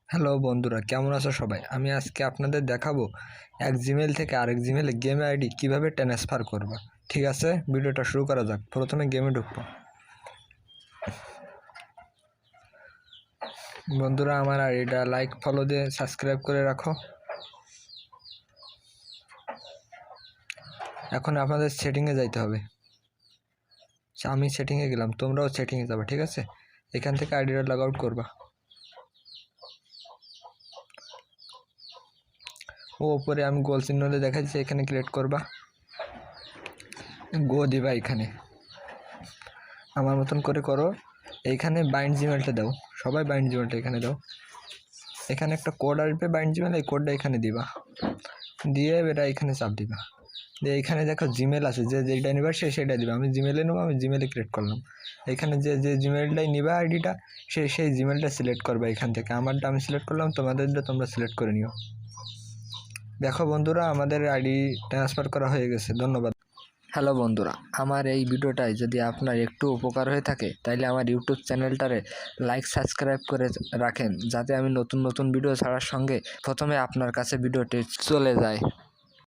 Hello বন্ধুরা, কেমন আছো সবাই? আমি আজকে আপনাদের দেখাবো এক জিমেল থেকে আরেক জিমেলে গেম আইডি কিভাবে ট্রান্সফার করবা। ঠিক আছে, ভিডিওটা শুরু করা যাক। প্রথমে গেমে ঢুকবো। বন্ধুরা, আমার আইডিটা লাইক ফলো দিয়ে সাবস্ক্রাইব করে রাখো। এখন আপনাদের সেটিংয়ে যাইতে হবে। আমি সেটিংয়ে গেলাম, তোমরাও সেটিংয়ে যাবে। ঠিক আছে, এখান থেকে আইডিটা লগ আউট করবা। ওপরে আমি গোল চিহ্ন দিয়ে দেখাচ্ছি, এখানে ক্লিক করবা, গো দিবা। এখানে আমার মতন করে করো। এইখানে বাইন্ড জিমেলটা দাও, সবাই বাইন্ড জিমেলটা এখানে দাও। এখানে একটা কোড আসবে বাইন্ড জিমেল, এই কোডটা এখানে দিবা, দিয়ে এটা এখানে চাপ দিবা। দিয়ে এইখানে দেখো জিমেল আছে, যে যেটা নিবা সেটা দিবা। আমি জিমেলে নেবো, আমি জিমেলে ক্রিয়েট করলাম। এখানে যে জিমেলটাই নিবা আইডিটা, সেই জিমেলটা সিলেক্ট করবা এখান থেকে। আমারটা আমি সিলেক্ট করলাম, তোমাদেরটা তোমরা সিলেক্ট করে নিও। দেখো বন্ধুরা, আমাদের আইডি ট্রান্সফার করা হয়ে গেছে। ধন্যবাদ। হ্যালো বন্ধুরা, আমার এই ভিডিওটায় যদি আপনার একটু উপকার হয়ে থাকে তাহলে আমার ইউটিউব চ্যানেলটারে লাইক সাবস্ক্রাইব করে রাখেন, যাতে আমি নতুন নতুন ভিডিও ছাড়ার সঙ্গে প্রথমে আপনার কাছে ভিডিওটি চলে যায়।